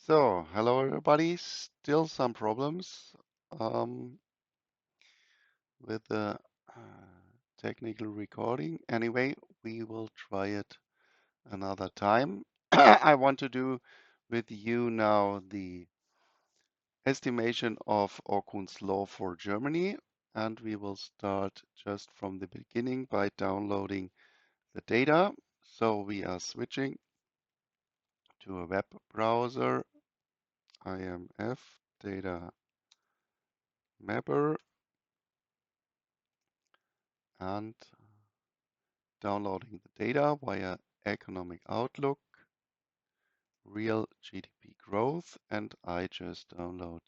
So, hello everybody. Still some problems um, with the technical recording. Anyway, we will try it another time. I want to do with you now the estimation of Orkun's law for Germany, and we will start just from the beginning by downloading the data. So we are switching to a web browser, IMF data mapper, and downloading the data via economic outlook, real GDP growth, and I just download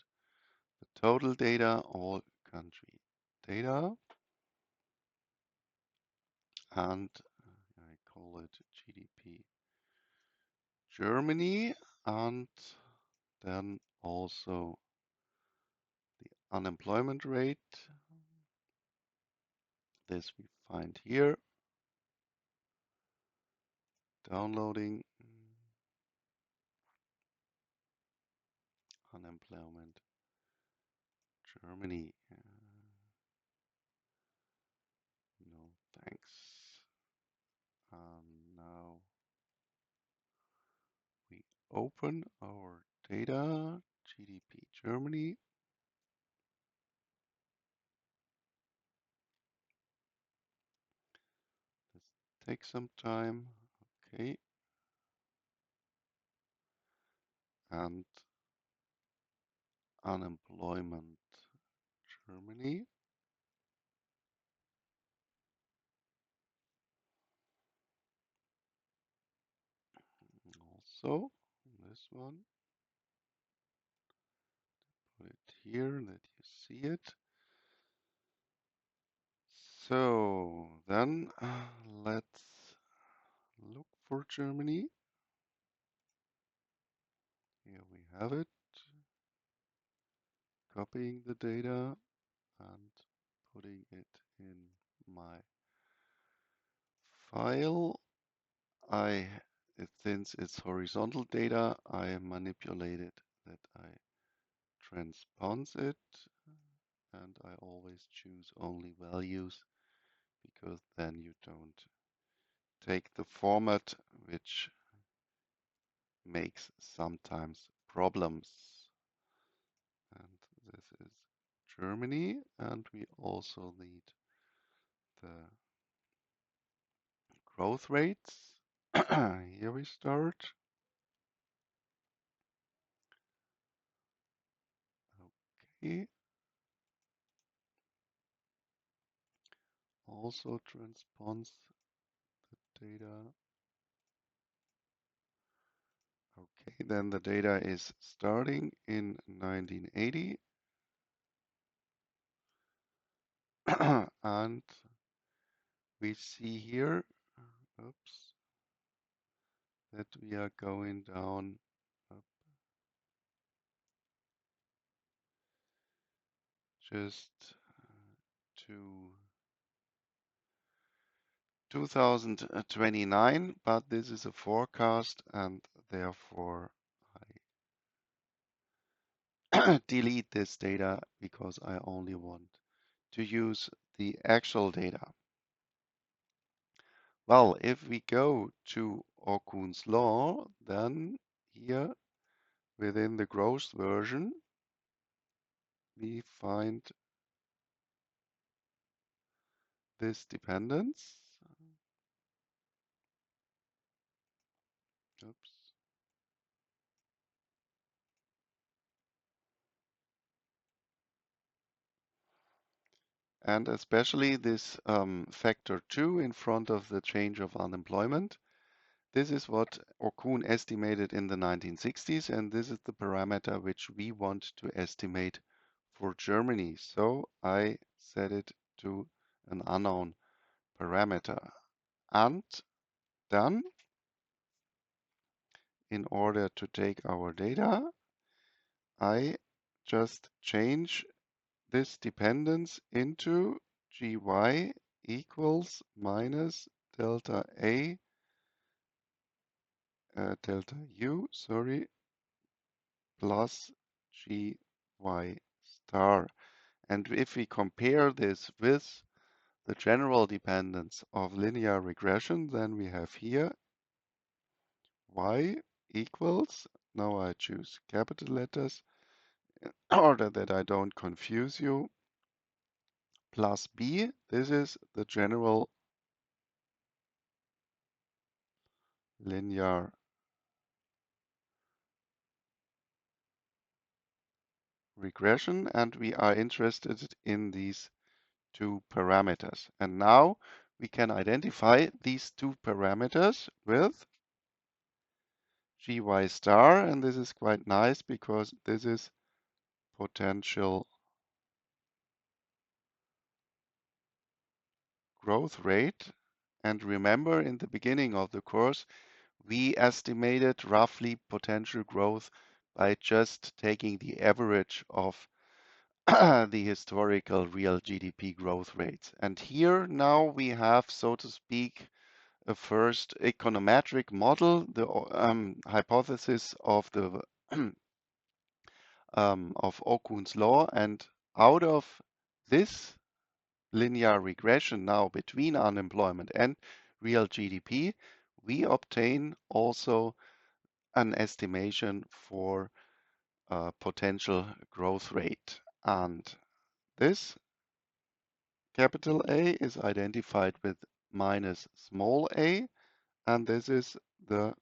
the total data, all country data, and I call it GDP Germany, and then also the unemployment rate. This we find here, downloading unemployment Germany. No thanks. Now we open our data, GDP Germany. This takes some time. Okay. And unemployment Germany. Also, this one. Put it here that you see it. So then let's look for Germany. Here we have it. Copying the data and putting it in my file. Since it's horizontal data, I manipulate it that I transpose it, and I always choose only values because then you don't take the format which makes sometimes problems. And this is Germany, and we also need the growth rates. Here we start. Okay. Also transpose the data. Okay, then the data is starting in 1980. And we see here, oops, that we are going down up just to 2029, but this is a forecast and therefore I delete this data because I only want to use the actual data. Well, if we go to Orkun's law, then here within the growth version, we find this dependence. Oops. And especially this factor 2 in front of the change of unemployment. This is what Orkun estimated in the 1960s, and this is the parameter which we want to estimate for Germany. So I set it to an unknown parameter. And then, in order to take our data, I just change this dependence into gy equals minus delta a delta u, sorry, plus gy star. And if we compare this with the general dependence of linear regression, then we have here y equals, now I choose capital letters in order that I don't confuse you, plus b. This is the general linear regression, and we are interested in these two parameters. And now we can identify these two parameters with gy star, and this is quite nice because this is potential growth rate. And remember, in the beginning of the course, we estimated roughly potential growth by just taking the average of the historical real GDP growth rates. And here now we have, so to speak, a first econometric model, the hypothesis of the of Okun's law, and out of this linear regression now between unemployment and real GDP, we obtain also an estimation for potential growth rate. And this capital A is identified with minus small a, and this is the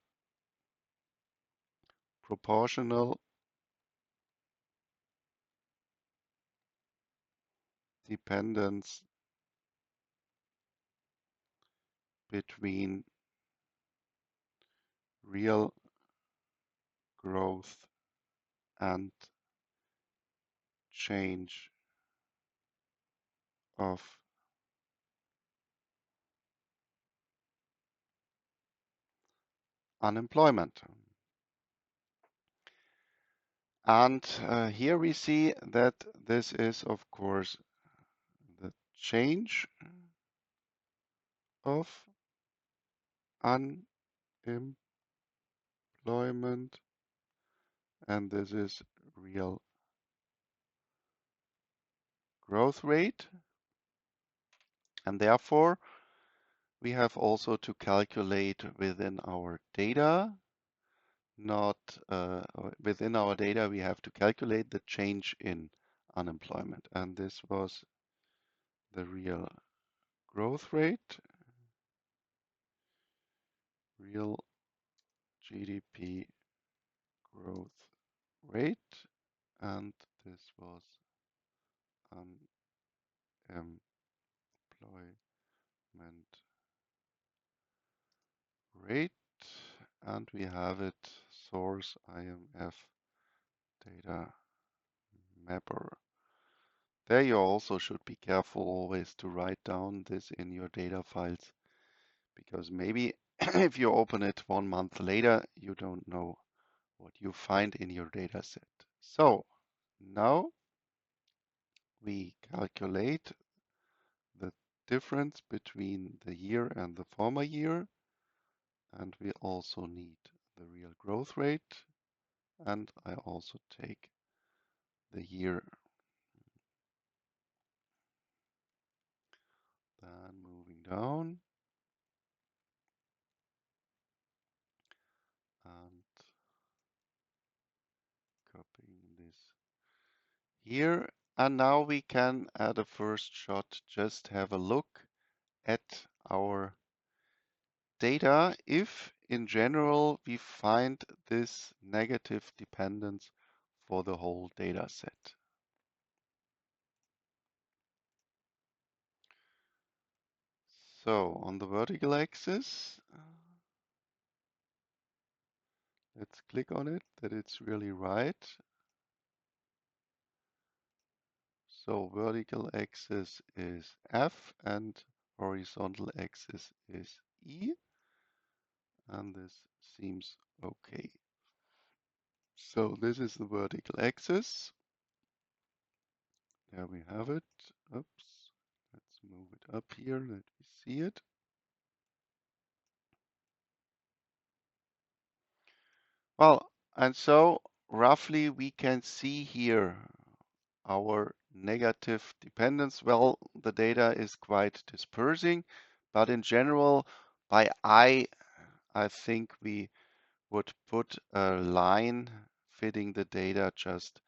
proportional dependence between real growth and change of unemployment. And here we see that this is, of course, the change of unemployment, and this is real growth rate. And therefore, we have also to calculate within our data, not within our data, we have to calculate the change in unemployment. And this was the real growth rate, real GDP growth rate, and this was unemployment rate, and we have it source IMF data mapper. There you also should be careful always to write down this in your data files, because maybe if you open it 1 month later, you don't know what you find in your data set. So now we calculate the difference between the year and the former year, and we also need the real growth rate, and I also take the year. Then moving down and copying this here. And now we can, at a first shot, just have a look at our data if, in general, we find this negative dependence for the whole data set. So on the vertical axis, let's click on it, that it's really right. So vertical axis is F and horizontal axis is E, and this seems okay. So this is the vertical axis. There we have it. Oops. Let's move it up here, let me see it. Well, and so roughly we can see here our negative dependence. Well, the data is quite dispersing, but in general, by eye, I think we would put a line fitting the data just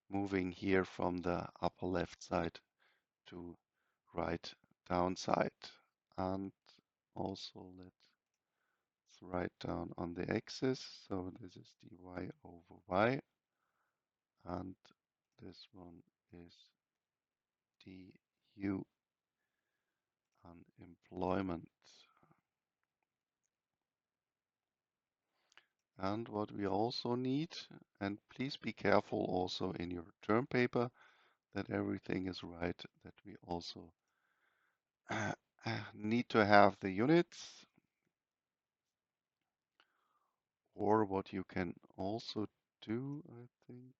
moving here from the upper left side to right down side. And also let's write down on the axis. So this is dy over y, and this one is du on employment. And what we also need, and please be careful also in your term paper that everything is right, that we also need to have the units, or what you can also do, I think,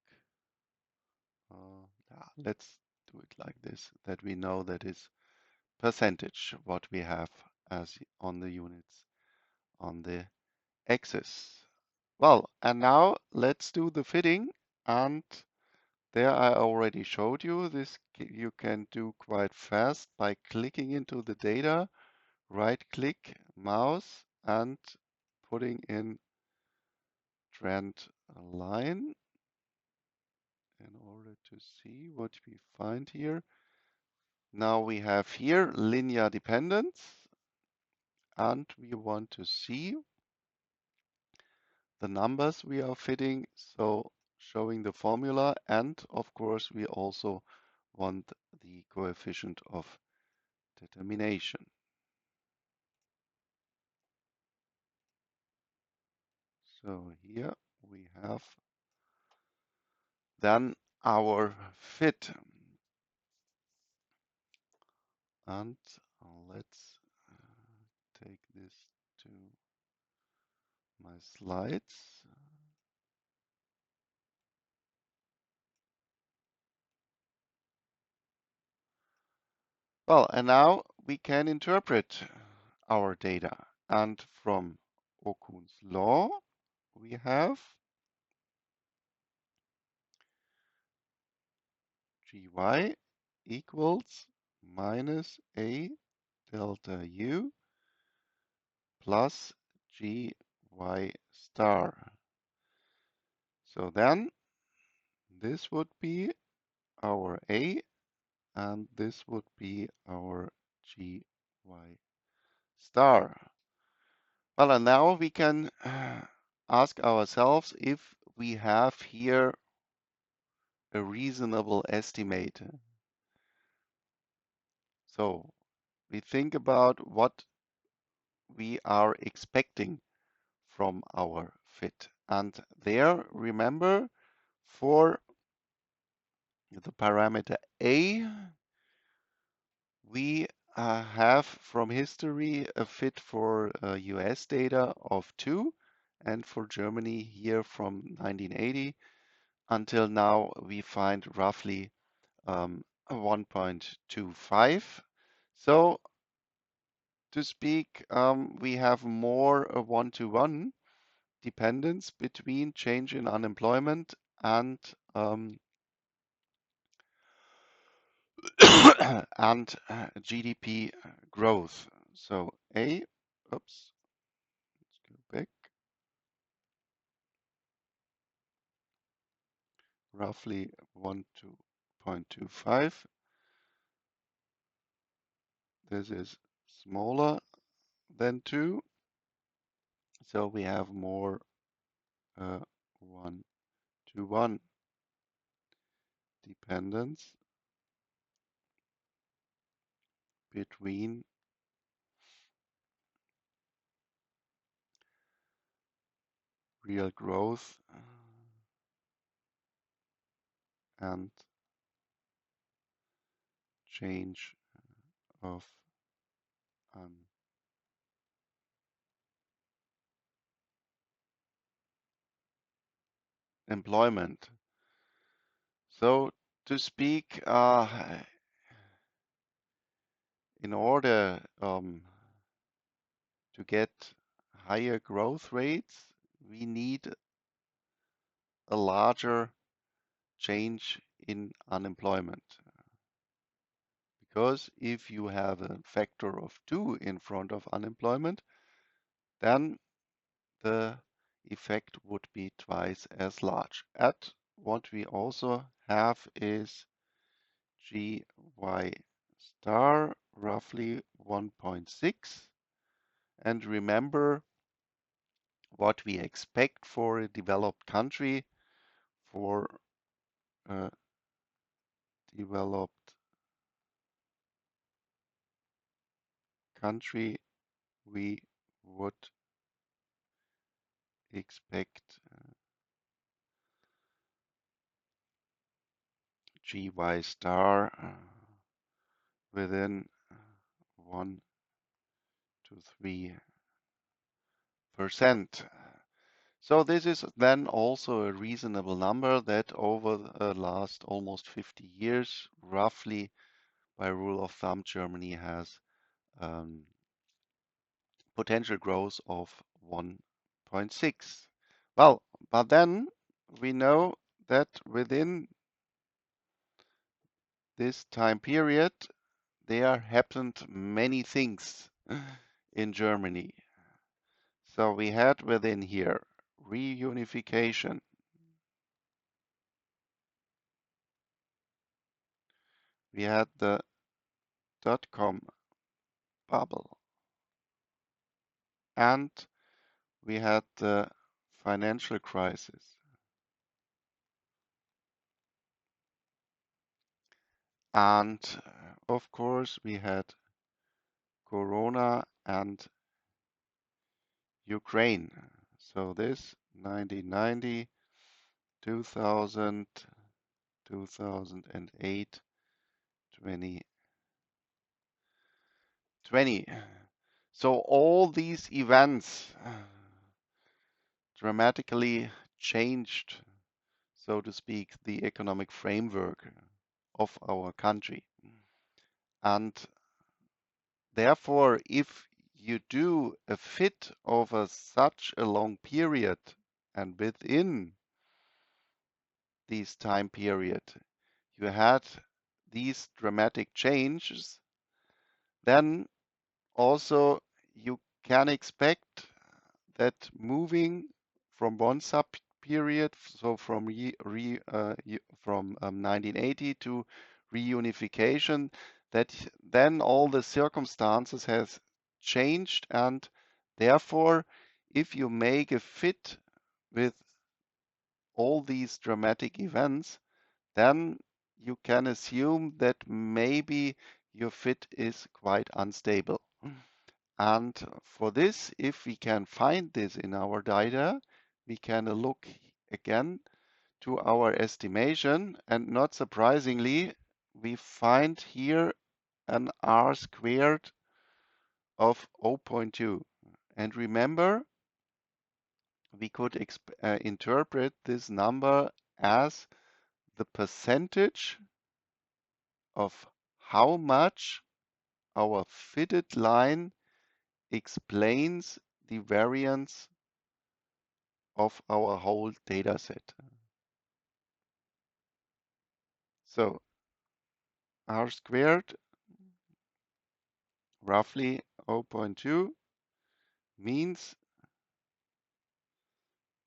let's do it like this, that we know that is percentage what we have as on the units on the axis. Well, and now let's do the fitting, and there I already showed you this. You can do quite fast by clicking into the data, right click, mouse, and putting in trend line in order to see what we find here. Now we have here linear dependence, and we want to see the numbers we are fitting, so showing the formula, and of course we also want the coefficient of determination. So here we have then our fit, and let's take this to my slides. Well, and now we can interpret our data, and from Okun's law we have gy equals minus a delta u plus gy star. So then this would be our a, and this would be our gy star. Well, and now we can ask ourselves if we have here a reasonable estimate. So we think about what we are expecting from our fit. And there, remember, for the parameter a, we have from history a fit for US data of 2, and for Germany here from 1980 until now we find roughly 1.25. So to speak, we have more a one-to-one dependence between change in unemployment and and GDP growth. So A, oops, let's go back, roughly 1.25. This is smaller than 2, so we have more 1-to-1 dependence between real growth and change of employment. So to speak, in order to get higher growth rates, we need a larger change in unemployment. Because if you have a factor of 2 in front of unemployment, then the effect would be twice as large. And what we also have is gy star roughly 1.6. And remember what we expect for a developed country. For a developed country, we would expect gy star within 1 to 3%. So this is then also a reasonable number that over the last almost 50 years, roughly by rule of thumb, Germany has potential growth of 1.6. Well, but then we know that within this time period, there happened many things in Germany. So we had within here reunification. We had the dot-com bubble. And we had the financial crisis. And of course, we had Corona and Ukraine. So this 1990, 2000, 2008, 2020. So all these events dramatically changed, so to speak, the economic framework of our country. And therefore, if you do a fit over such a long period and within this time period, you had these dramatic changes, then also you can expect that moving from one sub period, so from 1980 to reunification, that then all the circumstances has changed, and therefore, if you make a fit with all these dramatic events, then you can assume that maybe your fit is quite unstable. And for this, if we can find this in our data, we can look again to our estimation, and not surprisingly, we find here an R squared of zero point 0.2. And remember, we could interpret this number as the percentage of how much our fitted line explains the variance of our whole data set. So R squared, roughly 0.2, means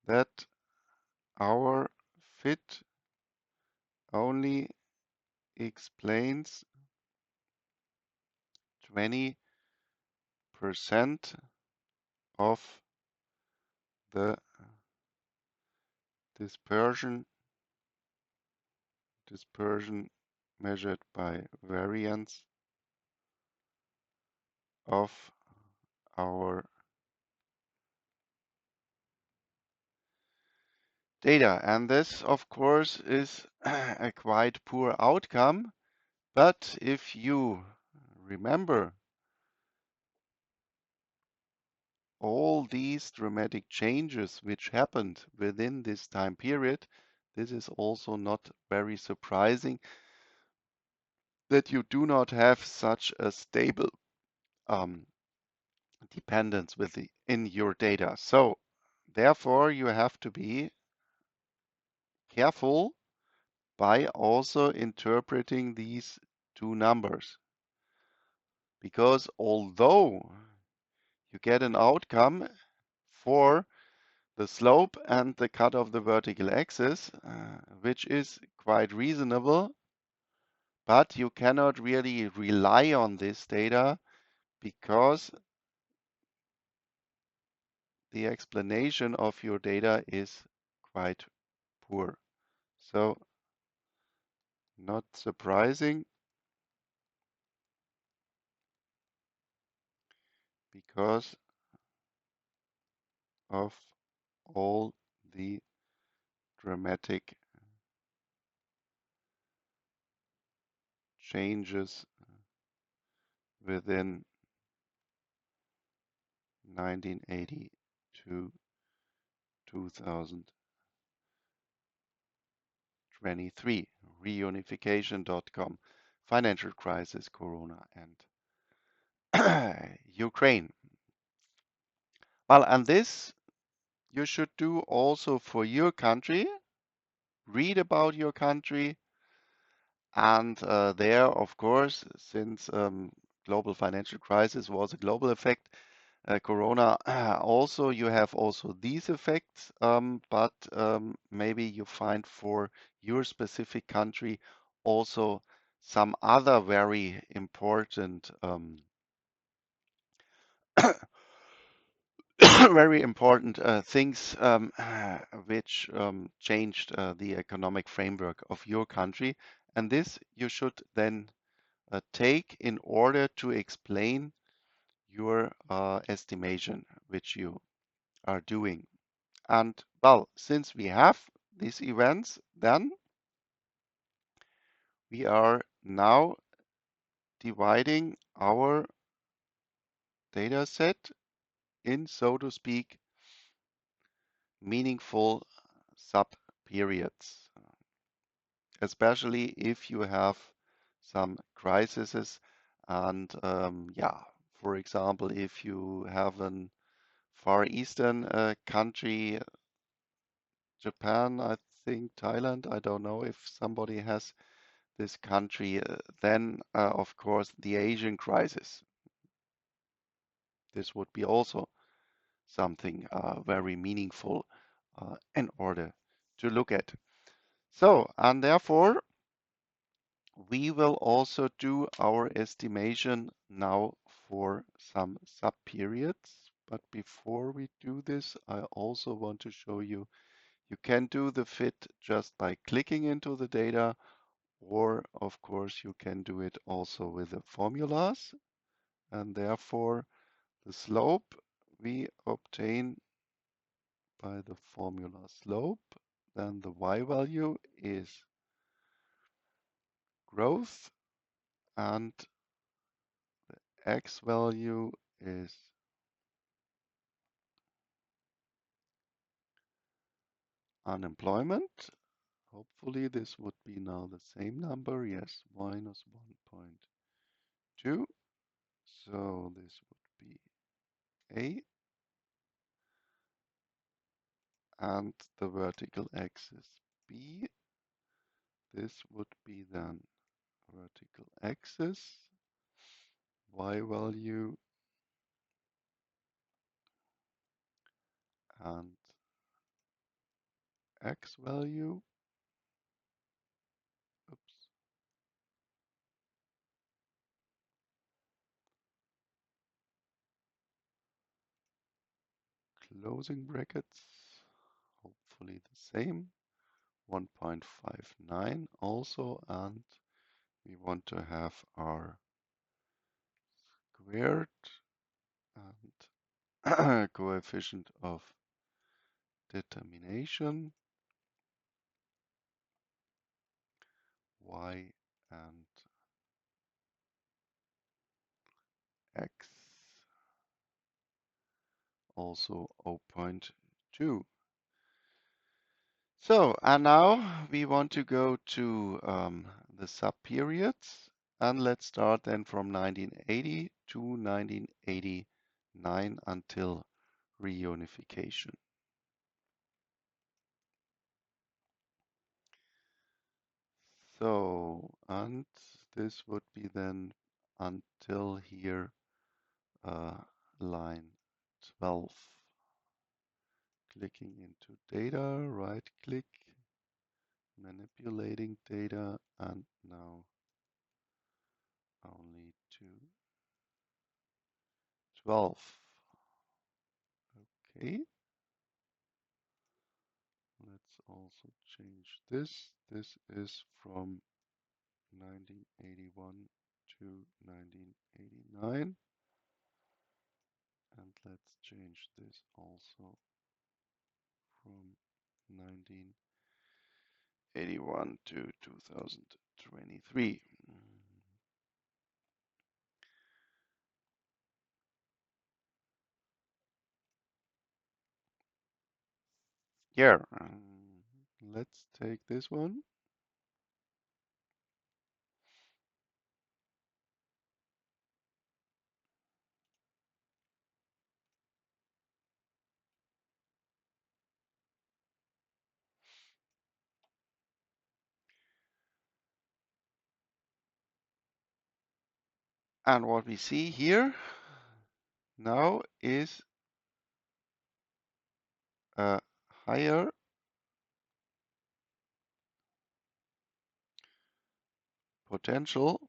that our fit only explains 20% of the dispersion measured by variance of our data. And this, of course, is a quite poor outcome. But if you remember all these dramatic changes which happened within this time period, this is also not very surprising that you do not have such a stable dependence in your data. So therefore, you have to be careful by also interpreting these two numbers. Because although you get an outcome for the slope and the cut of the vertical axis, which is quite reasonable, but you cannot really rely on this data because the explanation of your data is quite poor. So not surprising because of all the dramatic changes within 1980 to 2023. Reunification.com, financial crisis, Corona, and Ukraine. Well, and this you should do also for your country. Read about your country. And there, of course, since global financial crisis was a global effect, Corona also, you have also these effects, but maybe you find for your specific country also some other very important very important things which changed the economic framework of your country. And this you should then take in order to explain your estimation which you are doing. And well, since we have these events, then we are now dividing our data set in, so to speak, meaningful sub-periods, especially if you have some crises. And yeah, for example, if you have an Far Eastern country, Japan, I think Thailand, I don't know if somebody has this country, then of course the Asian crisis. This would be also something very meaningful in order to look at. So, and therefore, we will also do our estimation now for some sub-periods. But before we do this, I also want to show you, you can do the fit just by clicking into the data, or of course you can do it also with the formulas. And therefore, the slope we obtain by the formula slope, then the y value is growth and the x value is unemployment. Hopefully this would be now the same number. Yes, minus 1.2. So this would be A, and the vertical axis B. This would be then vertical axis, y value, and x value. Oops. Closing brackets, hopefully the same, 1.59 also, and we want to have our squared and coefficient of determination, y and x, also 0.2. So, and now we want to go to the sub-periods, and let's start then from 1980 to 1989 until reunification. So, and this would be then until here, line 12. Clicking into data, right click, manipulating data, and now only to 12. Okay. Let's also change this. This is from 1981 to 1989. And let's change this also from 1981 to 2023. Yeah, let's take this one. And what we see here now is a higher potential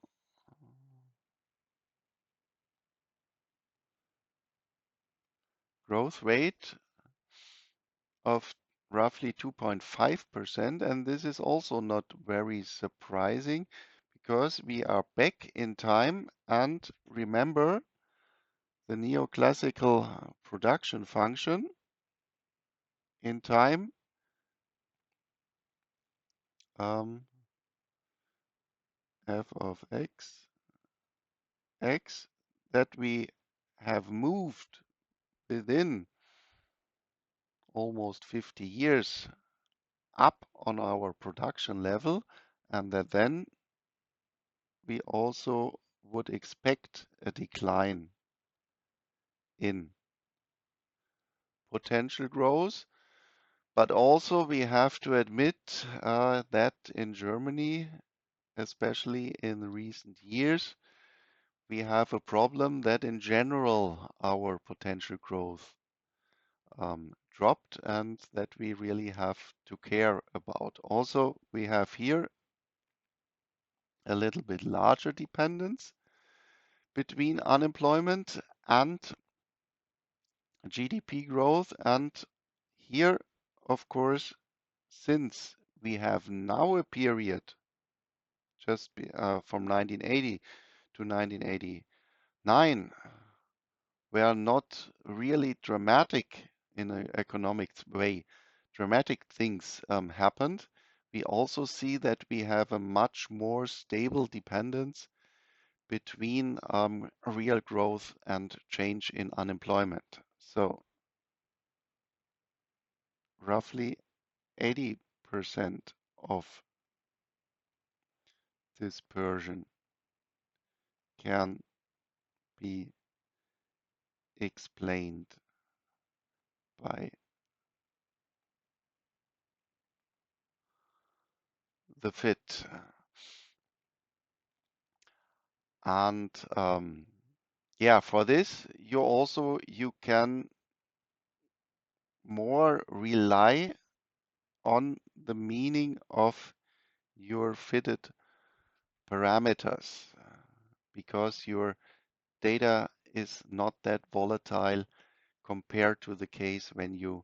growth rate of roughly 2.5%. And this is also not very surprising because we are back in time, and remember the neoclassical production function in time f of x that we have moved within almost 50 years up on our production level, and that then we also would expect a decline in potential growth. But also we have to admit that in Germany, especially in recent years, we have a problem that in general our potential growth dropped, and that we really have to care about. Also, we have here a little bit larger dependence between unemployment and GDP growth. And here, of course, since we have now a period just from 1980 to 1989, where not really dramatic in an economic way, dramatic things happened, we also see that we have a much more stable dependence between real growth and change in unemployment. So roughly 80% of dispersion can be explained by the fit. And yeah, for this, you can more rely on the meaning of your fitted parameters because your data is not that volatile compared to the case when you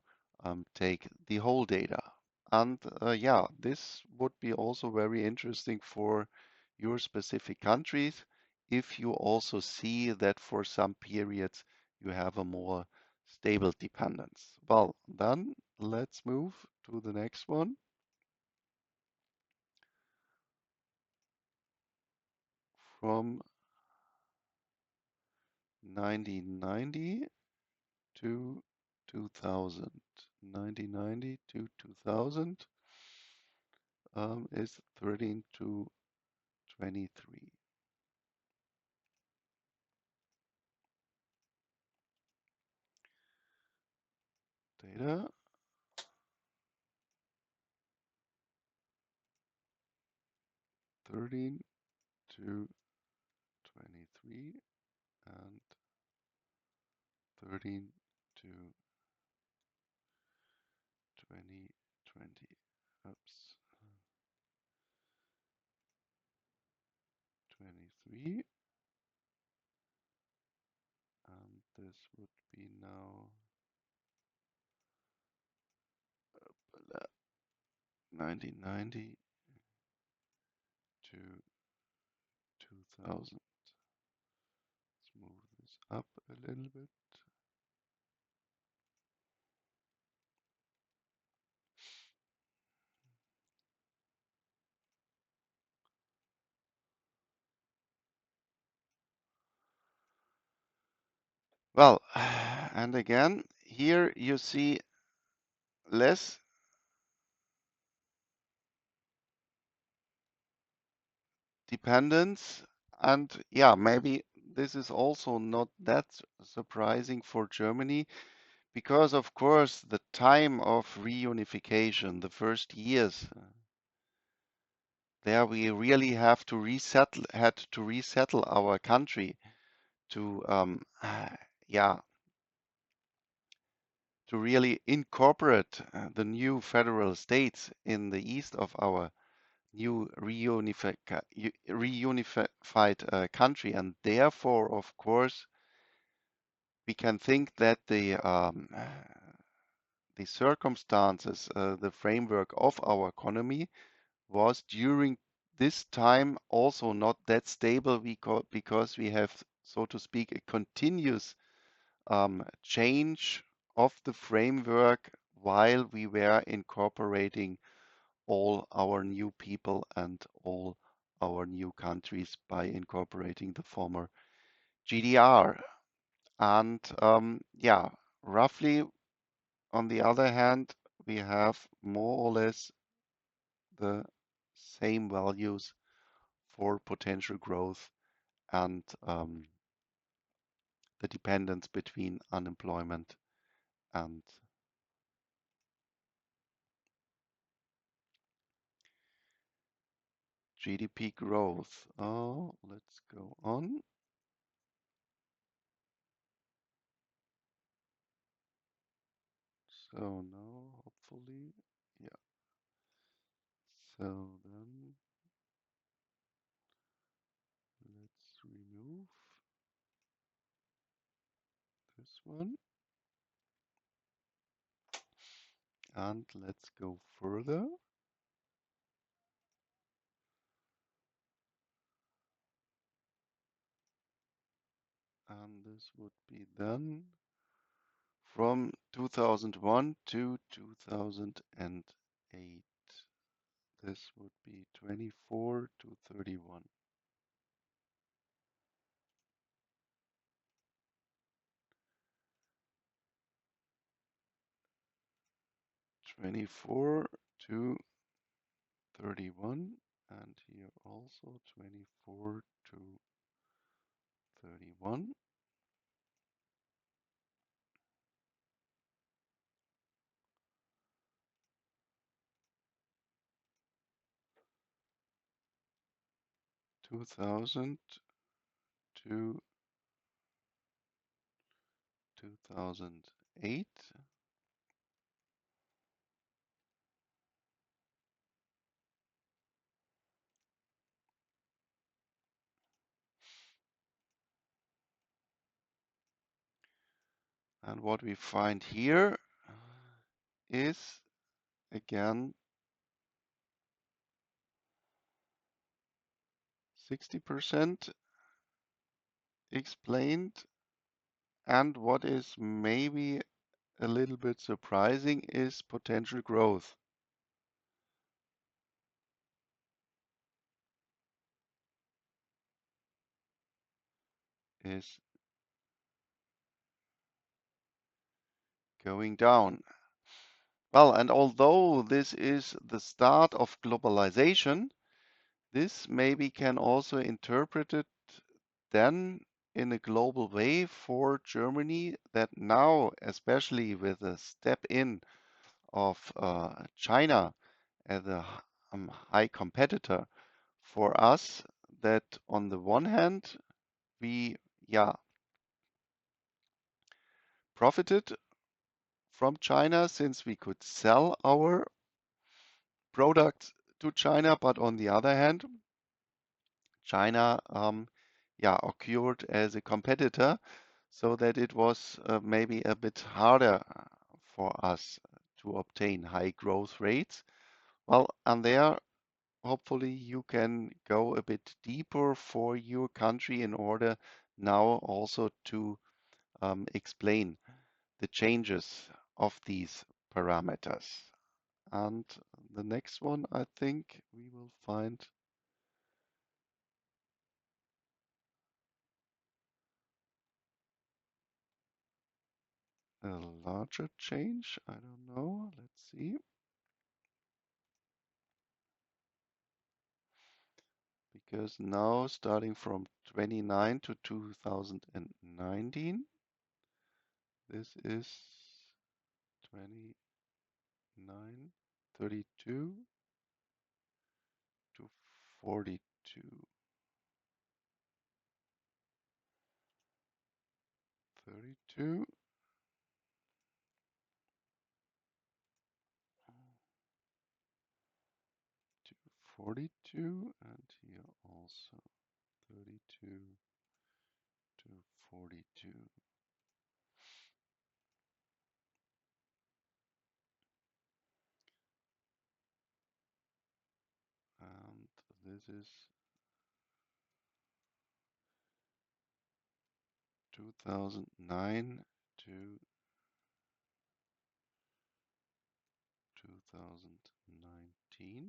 take the whole data. And yeah, this would be also very interesting for your specific countries if you also see that for some periods you have a more stable dependence. Well, then let's move to the next one. From 1990 to 2000. 1990 to 2000 is 13 to 23. Data. 13 to 23 and 13 to 2020. Oops, 23, and this would be now 1990 to 2000. Let's move this up a little bit. Well, and again, here you see less dependence. And yeah, maybe this is also not that surprising for Germany because, of course, the time of reunification, the first years, there we really had to resettle our country to, yeah, to really incorporate the new federal states in the east of our new reunified country. And therefore, of course, we can think that the circumstances, the framework of our economy was during this time also not that stable because we have, so to speak, a continuous change of the framework while we were incorporating all our new people and all our new countries by incorporating the former GDR. And yeah, roughly on the other hand, we have more or less the same values for potential growth and the dependence between unemployment and GDP growth. Oh, let's go on. So now, hopefully, yeah. So then let's remove this one and let's go further. And this would be then from 2001 to 2008. This would be 24 to 31. 24 to 31, and here also 24 to 31. 2000 to 2008. And what we find here is again 60% explained. And what is maybe a little bit surprising is potential growth is going down. Well, and although this is the start of globalization, this maybe can also interpret it then in a global way for Germany that now, especially with the step in of China as a high competitor for us that on the one hand, we, yeah, profited from China since we could sell our products to China, but on the other hand, China, yeah, occurred as a competitor, so that it was maybe a bit harder for us to obtain high growth rates. Well, and there, hopefully, you can go a bit deeper for your country in order now also to explain the changes of these parameters. And the next one, I think we will find a larger change. I don't know. Let's see. Because now, starting from 29 to 2019, this is 29, 32 to 42, 32 to 42, and here also 32 to 42. And this is 2009 to 2019.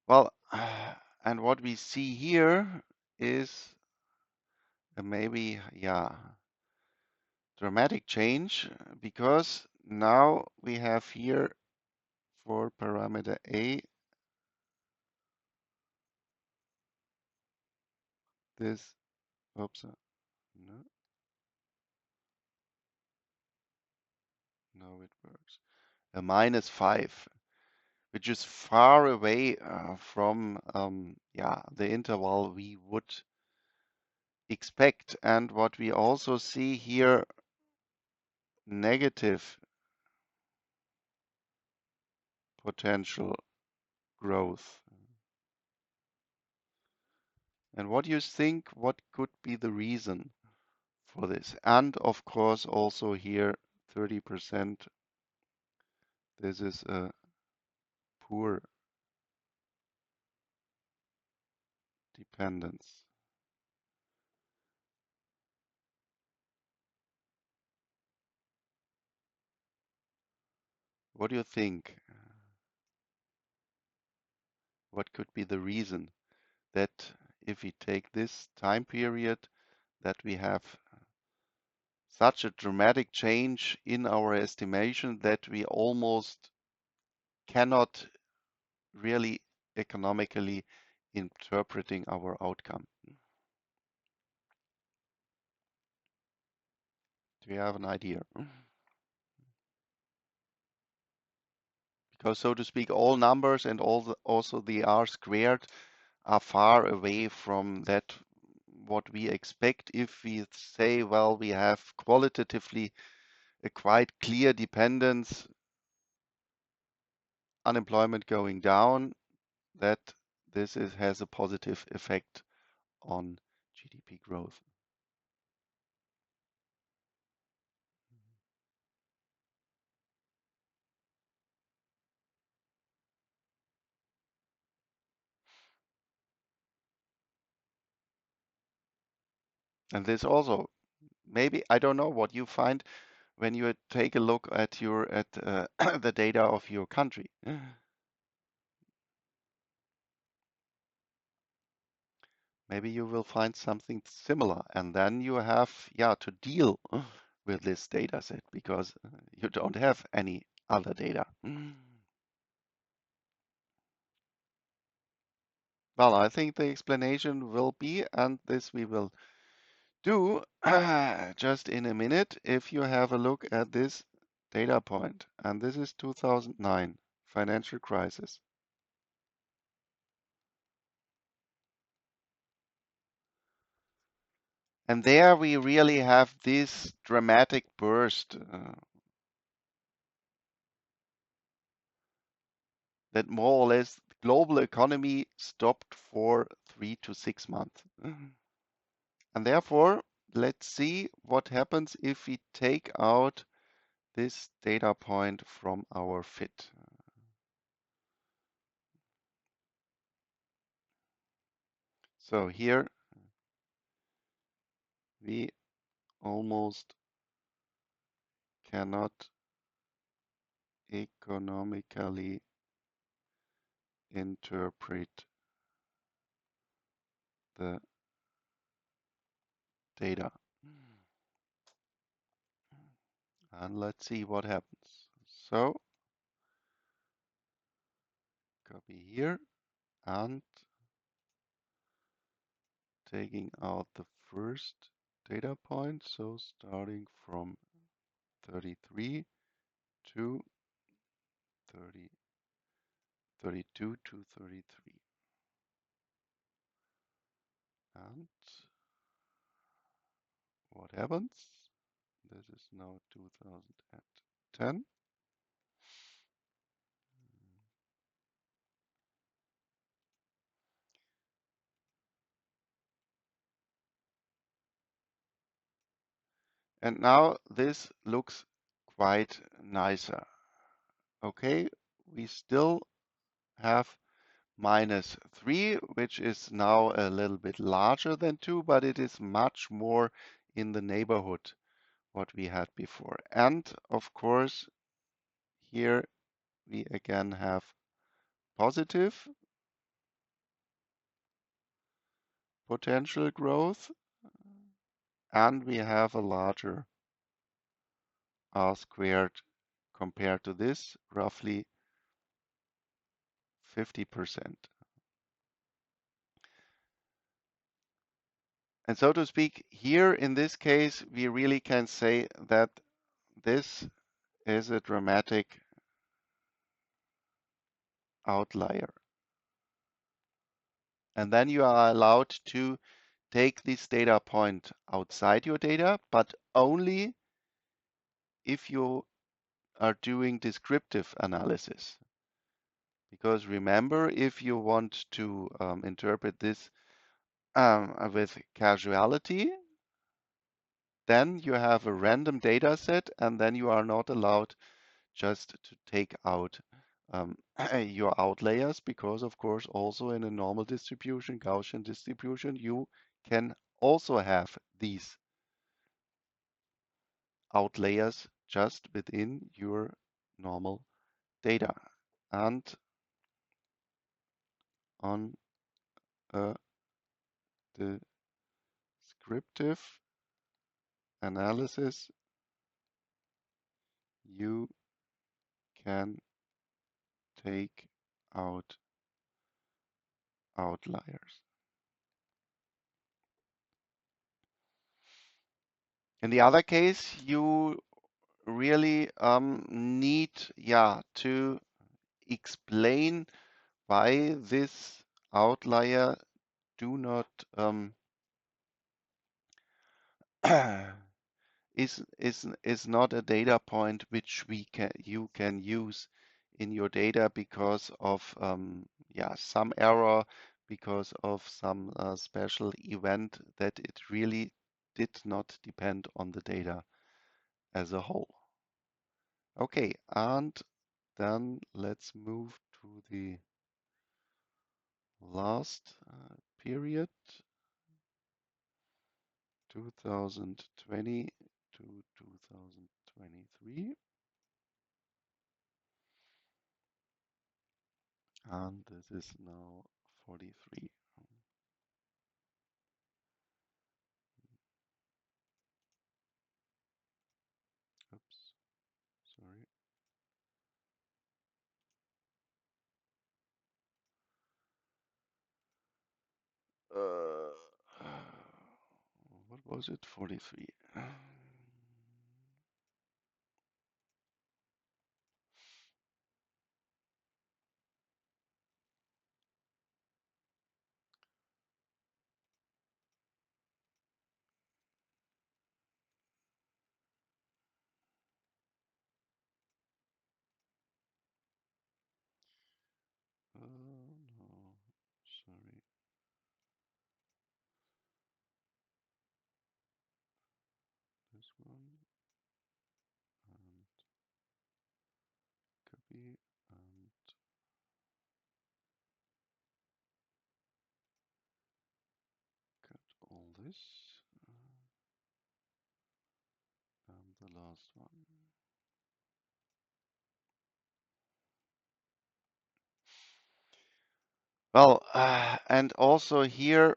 Well, and what we see here is a maybe, yeah, dramatic change because now we have here for parameter A this, oops, no, no, it works, a -5, which is far away from, yeah, the interval we would expect. And what we also see here, negative potential growth. And what do you think, what could be the reason for this? And of course, also here, 30%, this is a poor dependence. What do you think? What could be the reason that if we take this time period, that we have such a dramatic change in our estimation that we almost cannot really economically interpreting our outcome? Do you have an idea? Because, so to speak, all numbers and also the R squared are far away from that what we expect if we say, well, we have qualitatively a quite clear dependence, unemployment going down, that has a positive effect on GDP growth. And this also, maybe, I don't know what you find when you take a look at the data of your country. Maybe you will find something similar, and then you have, yeah, to deal with this data set because you don't have any other data. Well, I think the explanation will be, and this we will do just in a minute if you have a look at this data point. And this is 2009 financial crisis. And there we really have this dramatic burst that more or less the global economy stopped for 3 to 6 months. And therefore, let's see what happens if we take out this data point from our fit. So here we almost cannot economically interpret the data. And let's see what happens. So copy here and taking out the first data point. So starting from 33 to 30, 32 to 33. And what happens? This is now 2010. And now this looks quite nicer. Okay, we still have -3, which is now a little bit larger than 2, but it is much more in the neighborhood what we had before. And of course, here we again have positive potential growth, and we have a larger R squared compared to this, roughly 50%. And so to speak, here in this case, we really can say that this is a dramatic outlier. And then you are allowed to take this data point outside your data, but only if you are doing descriptive analysis. Because remember, if you want to interpret this with causality, then you have a random data set, and then you are not allowed just to take out your outliers, because of course also in a normal distribution, Gaussian distribution, you can also have these outliers just within your normal data. And on a descriptive analysis, you can take out outliers. In the other case, you really need, to explain why this outlier do not is not a data point which you can use in your data because of some error, because of some special event, that it really did not depend on the data as a whole. Okay, and then let's move to the last period, 2020 to 2023. And this is now 43. Oops, sorry. What What was it? 43. No, sorry. This one and copy and cut all this and the last one. Well, and also here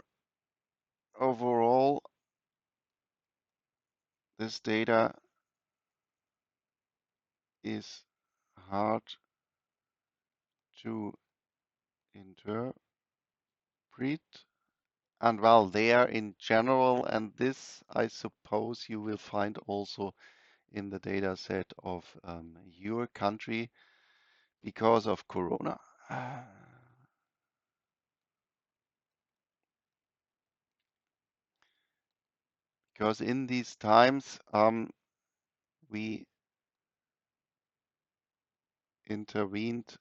overall, this data is hard to interpret. And well, there in general, and this I suppose you will find also in the data set of your country because of Corona. Because in these times, we intervened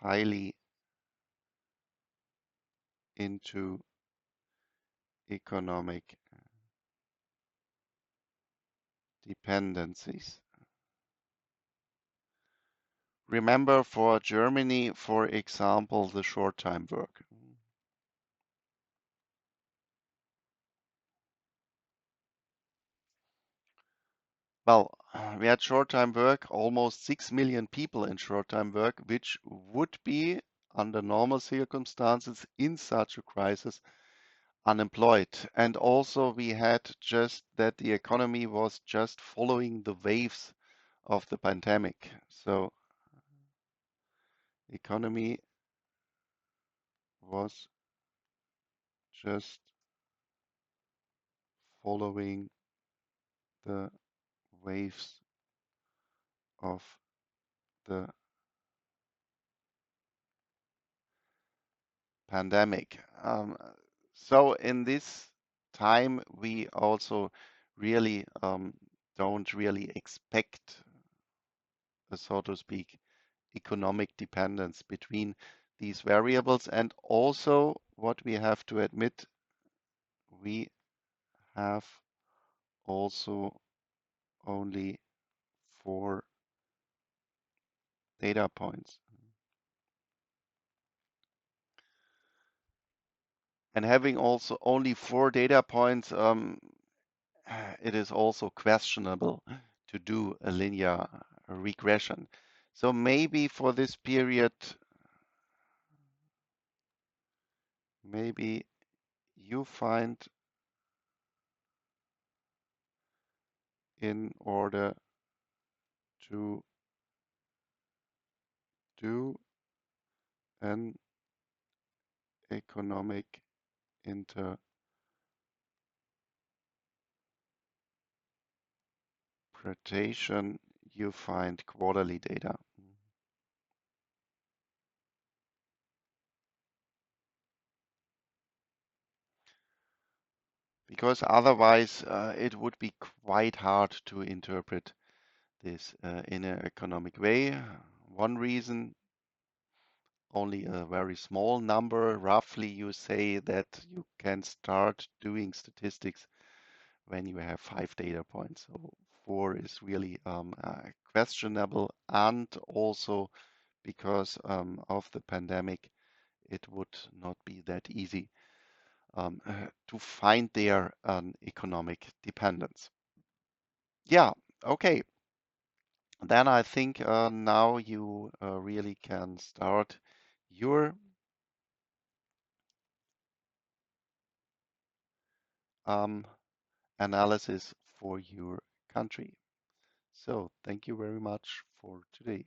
highly into economic dependencies. Remember for Germany, for example, the short-time work. Well, we had short-time work, almost 6 million people in short-time work, which would be, under normal circumstances, in such a crisis, unemployed. And also we had just that the economy was just following the waves of the pandemic. So economy was just following the waves of the pandemic. So in this time, we also really don't really expect, so to speak, economic dependence between these variables. And also, what we have to admit, we have also only 4 data points. And having also only 4 data points, it is also questionable to do a linear regression. So maybe for this period, maybe you find in order to do an economic interpretation, you find quarterly data. Because otherwise it would be quite hard to interpret this in an economic way. One reason, only a very small number, roughly you say that you can start doing statistics when you have 5 data points. So 4 is really questionable, and also because of the pandemic, it would not be that easy to find their economic dependence. Yeah, okay. Then I think now you really can start your um, analysis for your country. So thank you very much for today.